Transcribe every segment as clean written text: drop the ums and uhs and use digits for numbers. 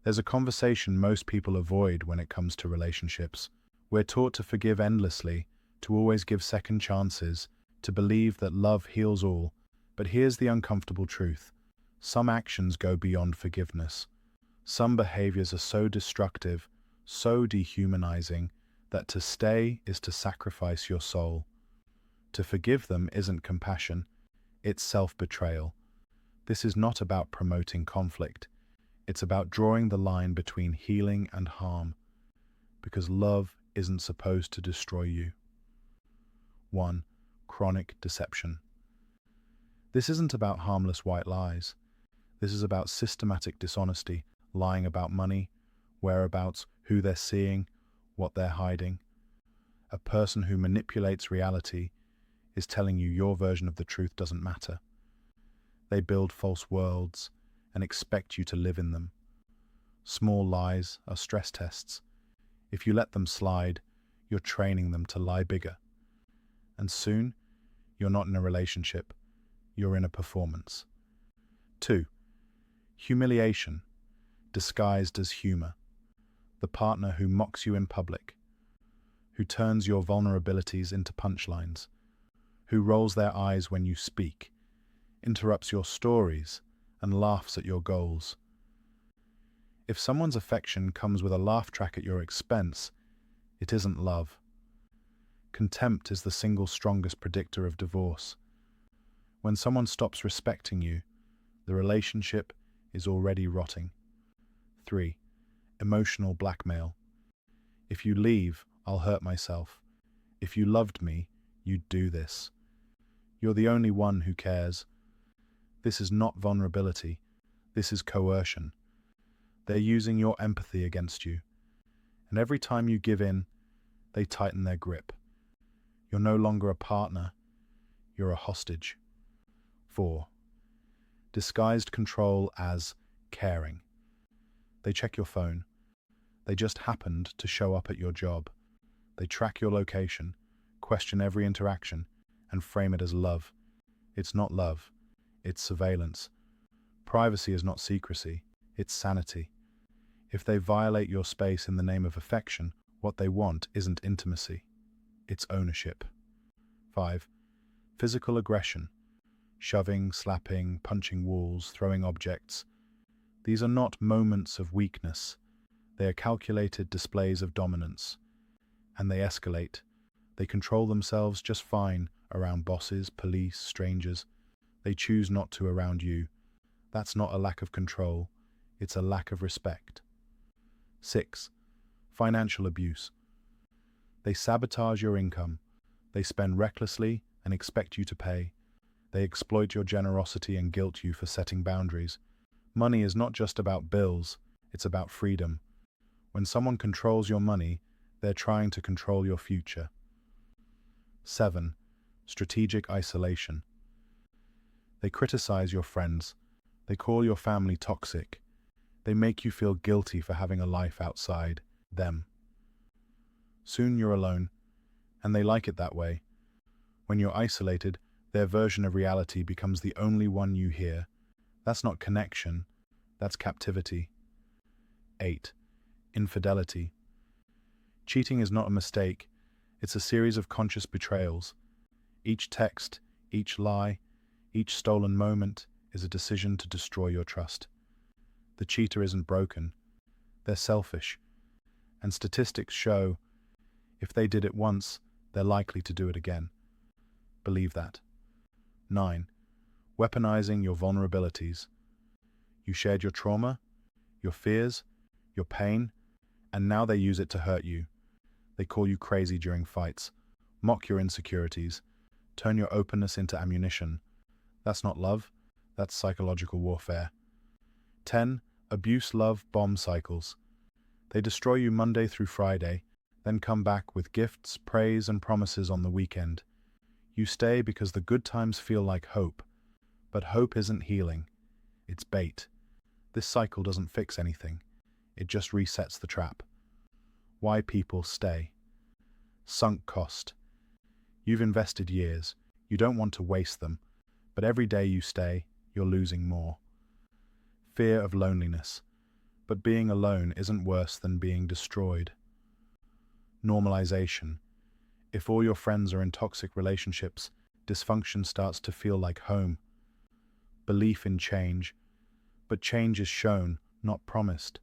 There's a conversation most people avoid when it comes to relationships. We're taught to forgive endlessly, to always give second chances, to believe that love heals all. But here's the uncomfortable truth. Some actions go beyond forgiveness. Some behaviors are so destructive, so dehumanizing, that to stay is to sacrifice your soul. To forgive them isn't compassion, it's self-betrayal. This is not about promoting conflict. It's about drawing the line between healing and harm, because love isn't supposed to destroy you. 1. Chronic deception. This isn't about harmless white lies. This is about systematic dishonesty, lying about money, whereabouts, who they're seeing, what they're hiding. A person who manipulates reality is telling you your version of the truth doesn't matter. They build false worlds and expect you to live in them. Small lies are stress tests. If you let them slide, you're training them to lie bigger. And soon, you're not in a relationship, you're in a performance. 2. Humiliation, disguised as humor. The partner who mocks you in public, who turns your vulnerabilities into punchlines, who rolls their eyes when you speak, interrupts your stories, and laughs at your goals. If someone's affection comes with a laugh track at your expense, it isn't love. Contempt is the single strongest predictor of divorce. When someone stops respecting you, the relationship is already rotting. 3. Emotional blackmail. If you leave, I'll hurt myself. If you loved me, you'd do this. You're the only one who cares. This is not vulnerability. This is coercion. They're using your empathy against you. And every time you give in, they tighten their grip. You're no longer a partner. You're a hostage. 4. Disguised control as caring. They check your phone. They just happened to show up at your job. They track your location, question every interaction, and frame it as love. It's not love. It's surveillance. Privacy is not secrecy. It's sanity. If they violate your space in the name of affection, what they want isn't intimacy. It's ownership. 5. Physical aggression. Shoving, slapping, punching walls, throwing objects. These are not moments of weakness. They are calculated displays of dominance. And they escalate. They control themselves just fine around bosses, police, strangers. They choose not to around you. That's not a lack of control. It's a lack of respect. 6. Financial abuse. They sabotage your income. They spend recklessly and expect you to pay. They exploit your generosity and guilt you for setting boundaries. Money is not just about bills, it's about freedom. When someone controls your money, they're trying to control your future. 7. Strategic isolation. They criticize your friends. They call your family toxic. They make you feel guilty for having a life outside them. Soon you're alone, and they like it that way. When you're isolated, their version of reality becomes the only one you hear. That's not connection, that's captivity. 8. Infidelity. Cheating is not a mistake, it's a series of conscious betrayals. Each text, each lie, each stolen moment is a decision to destroy your trust. The cheater isn't broken, they're selfish. And statistics show, if they did it once, they're likely to do it again. Believe that. 9. Weaponizing your vulnerabilities. You shared your trauma, your fears, your pain, and now they use it to hurt you. They call you crazy during fights, mock your insecurities, turn your openness into ammunition. That's not love, that's psychological warfare. 10. Abuse love bomb cycles. They destroy you Monday through Friday, then come back with gifts, praise, and promises on the weekend. You stay because the good times feel like hope, but hope isn't healing. It's bait. This cycle doesn't fix anything. It just resets the trap. Why people stay. Sunk cost. You've invested years. You don't want to waste them, but every day you stay, you're losing more. Fear of loneliness. but being alone isn't worse than being destroyed. Normalization. If all your friends are in toxic relationships, dysfunction starts to feel like home. Belief in change. But change is shown, not promised.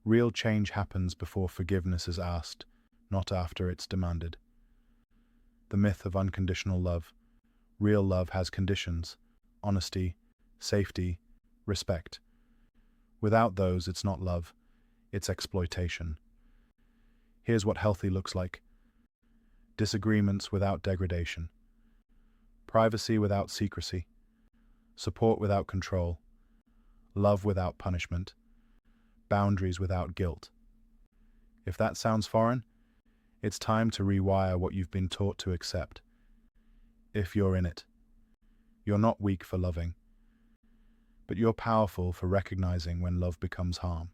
Real change happens before forgiveness is asked, not after it's demanded. The myth of unconditional love. Real love has conditions: honesty, safety, respect. Without those, it's not love, it's exploitation. Here's what healthy looks like: disagreements without degradation, privacy without secrecy, support without control, love without punishment, boundaries without guilt. If that sounds foreign, it's time to rewire what you've been taught to accept. If you're in it, you're not weak for loving, but you're powerful for recognizing when love becomes harm.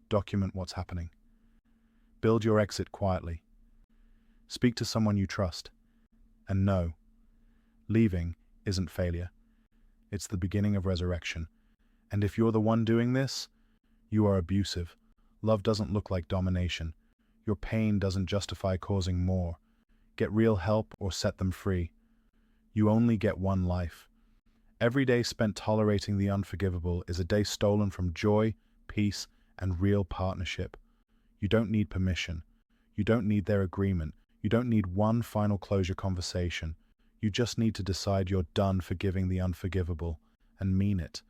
Document what's happening. Build your exit quietly. Speak to someone you trust. And know, leaving isn't failure. It's the beginning of resurrection. And if you're the one doing this, you are abusive. Love doesn't look like domination. Your pain doesn't justify causing more. Get real help or set them free. You only get one life. Every day spent tolerating the unforgivable is a day stolen from joy, peace, and real partnership. You don't need permission. You don't need their agreement. You don't need one final closure conversation. You just need to decide you're done forgiving the unforgivable, and mean it.